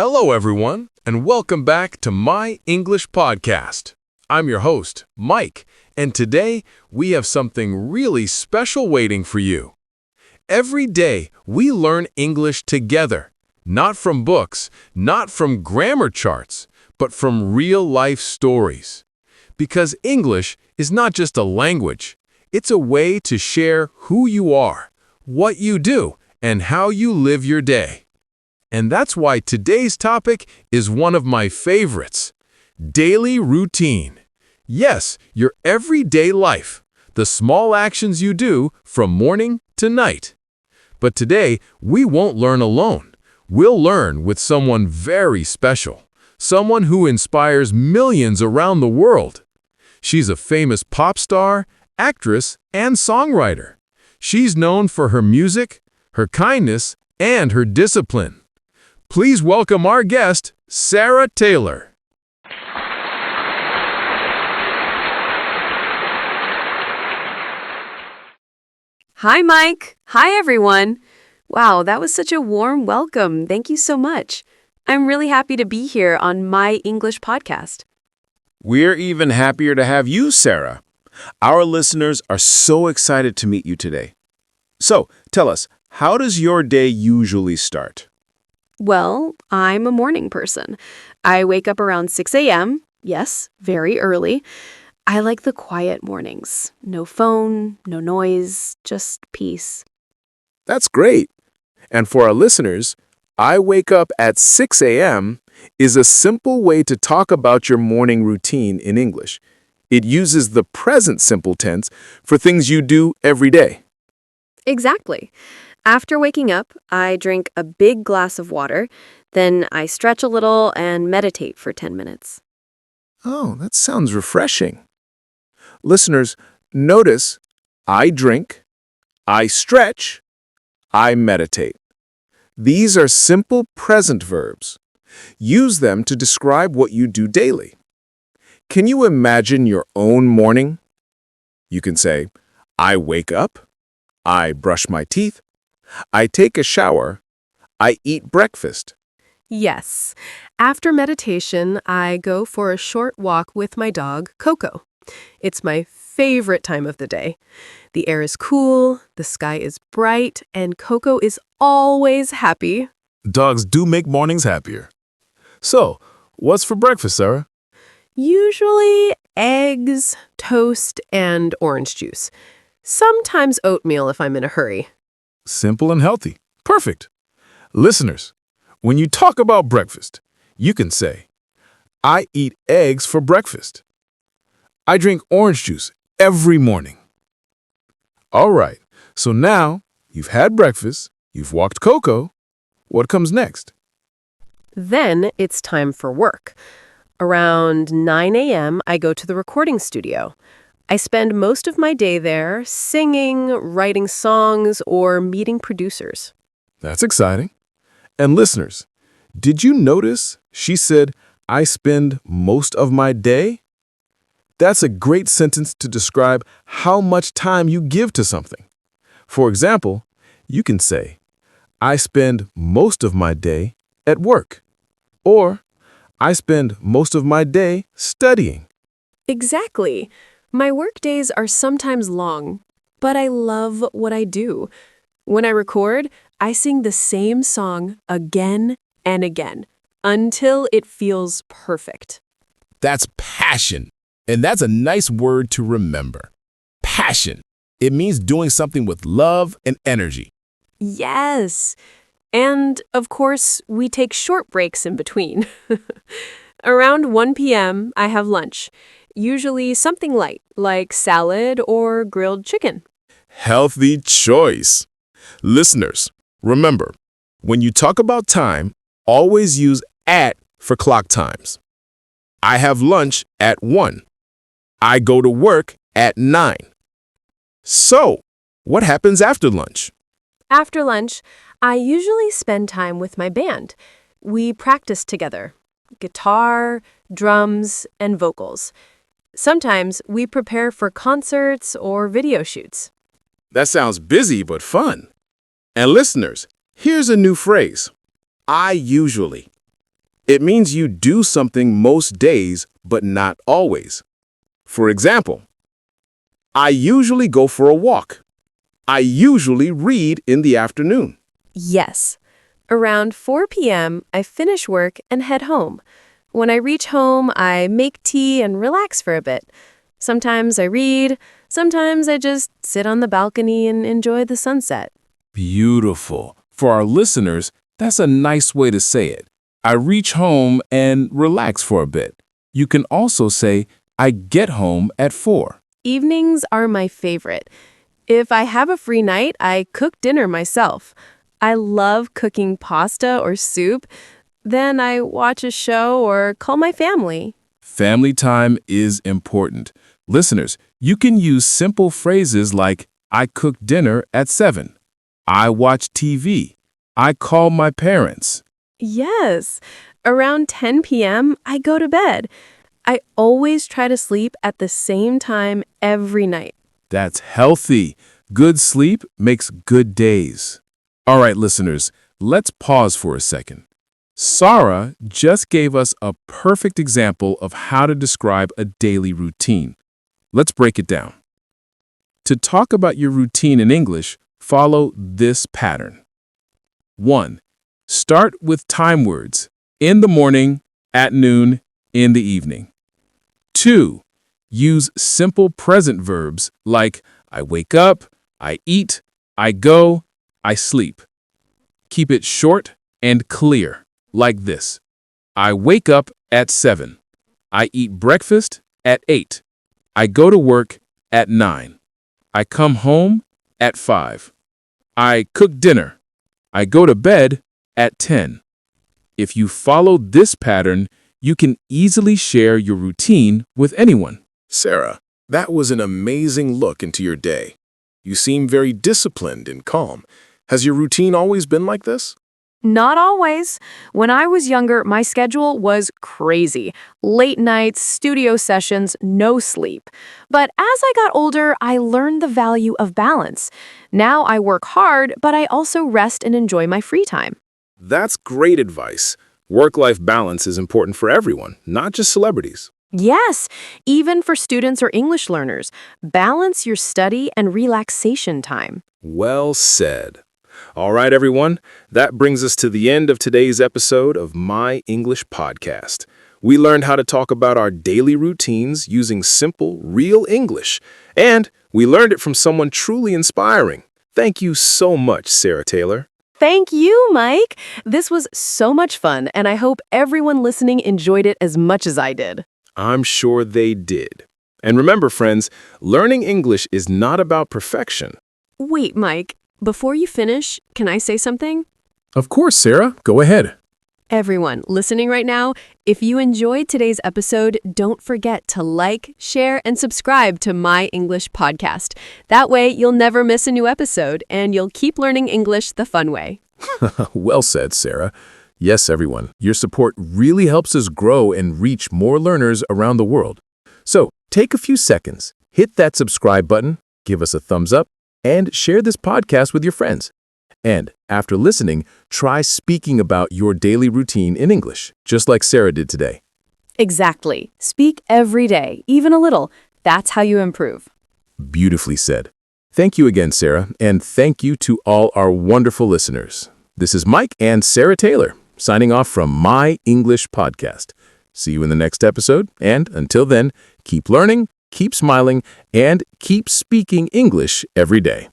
Hello, everyone, and welcome back to My English Podcast. I'm your host, Mike, and today we have something really special waiting for you. Every day, we learn English together, not from books, not from grammar charts, but from real-life stories. Because English is not just a language, it's a way to share who you are, what you do, and how you live your day. And that's why today's topic is one of my favorites, daily routine. Yes, your everyday life, the small actions you do from morning to night. But today, we won't learn alone. We'll learn with someone very special, someone who inspires millions around the world. She's a famous pop star, actress, and songwriter. She's known for her music, her kindness, and her discipline. Please welcome our guest, Sara Taylor. Hi, Mike. Hi, everyone. Wow, that was such a warm welcome. Thank you so much. I'm really happy to be here on My English Podcast. We're even happier to have you, Sara. Our listeners are so excited to meet you today. So, tell us, how does your day usually start? Well, I'm a morning person. I wake up around 6 a.m. Yes, very early. I like the quiet mornings. No phone, no noise, just peace. That's great. And for our listeners, I wake up at 6 a.m. is a simple way to talk about your morning routine in English. It uses the present simple tense for things you do every day. Exactly. After waking up, I drink a big glass of water, then I stretch a little and meditate for 10 minutes. Oh, that sounds refreshing. Listeners, notice I drink, I stretch, I meditate. These are simple present verbs. Use them to describe what you do daily. Can you imagine your own morning? You can say, I wake up, I brush my teeth, I take a shower, I eat breakfast. Yes. After meditation, I go for a short walk with my dog, Coco. It's my favorite time of the day. The air is cool, the sky is bright, and Coco is always happy. Dogs do make mornings happier. So, what's for breakfast, Sara? Usually eggs, toast, and orange juice. Sometimes oatmeal if I'm in a hurry. Simple and healthy. Perfect. Listeners, when you talk about breakfast, you can say, I eat eggs for breakfast. I drink orange juice every morning. All right, so now you've had breakfast, you've walked Coco. What comes next? Then it's time for work. Around 9 a.m., I go to the recording studio. I spend most of my day there singing, writing songs, or meeting producers. That's exciting. And listeners, did you notice she said, I spend most of my day? That's a great sentence to describe how much time you give to something. For example, you can say, I spend most of my day at work. Or, I spend most of my day studying. Exactly. My work days are sometimes long, but I love what I do. When I record, I sing the same song again and again until it feels perfect. That's passion. And that's a nice word to remember. Passion. It means doing something with love and energy. Yes. And, of course, we take short breaks in between. Around 1 p.m., I have lunch. Usually something light, like salad or grilled chicken. Healthy choice. Listeners, remember, when you talk about time, always use at for clock times. I have lunch at 1. I go to work at 9. So, what happens after lunch? After lunch, I usually spend time with my band. We practice together. Guitar, drums, and vocals. Sometimes we prepare for concerts or video shoots. That sounds busy but fun. And listeners, here's a new phrase. I usually. It means you do something most days, but not always. For example, I usually go for a walk. I usually read in the afternoon. Yes. Around 4 p.m., I finish work and head home. When I reach home, I make tea and relax for a bit. Sometimes I read, sometimes I just sit on the balcony and enjoy the sunset. Beautiful. For our listeners, that's a nice way to say it. I reach home and relax for a bit. You can also say, I get home at 4. Evenings are my favorite. If I have a free night, I cook dinner myself. I love cooking pasta or soup. Then I watch a show or call my family. Family time is important. Listeners, you can use simple phrases like, I cook dinner at 7. I watch TV. I call my parents. Yes. Around 10 p.m., I go to bed. I always try to sleep at the same time every night. That's healthy. Good sleep makes good days. All right, listeners, let's pause for a second. Sara just gave us a perfect example of how to describe a daily routine. Let's break it down. To talk about your routine in English, follow this pattern. 1. Start with time words. In the morning, at noon, in the evening. 2. Use simple present verbs like I wake up, I eat, I go, I sleep. Keep it short and clear, like this. I wake up at 7. I eat breakfast at 8. I go to work at 9. I come home at 5. I cook dinner. I go to bed at 10. If you follow this pattern, you can easily share your routine with anyone. Sara, that was an amazing look into your day. You seem very disciplined and calm. Has your routine always been like this? Not always. When I was younger, my schedule was crazy. Late nights, studio sessions, no sleep. But as I got older, I learned the value of balance. Now I work hard, but I also rest and enjoy my free time. That's great advice. Work-life balance is important for everyone, not just celebrities. Yes, even for students or English learners, balance your study and relaxation time. Well said. All right, everyone, that brings us to the end of today's episode of My English Podcast. We learned how to talk about our daily routines using simple, real English, and we learned it from someone truly inspiring. Thank you so much, Sara Taylor. Thank you, Mike. This was so much fun, and I hope everyone listening enjoyed it as much as I did. I'm sure they did. And remember, friends, learning English is not about perfection. Wait, Mike, before you finish, can I say something? Of course, Sara. Go ahead. Everyone listening right now, if you enjoyed today's episode, don't forget to like, share, and subscribe to My English Podcast. That way, you'll never miss a new episode, and you'll keep learning English the fun way. Well said, Sara. Yes, everyone, your support really helps us grow and reach more learners around the world. So, take a few seconds, hit that subscribe button, give us a thumbs up, and share this podcast with your friends. And after listening, try speaking about your daily routine in English, just like Sara did today. Exactly. Speak every day, even a little. That's how you improve. Beautifully said. Thank you again, Sara, and thank you to all our wonderful listeners. This is Mike and Sara Taylor, signing off from My English Podcast. See you in the next episode, and until then, keep learning, keep smiling, and keep speaking English every day.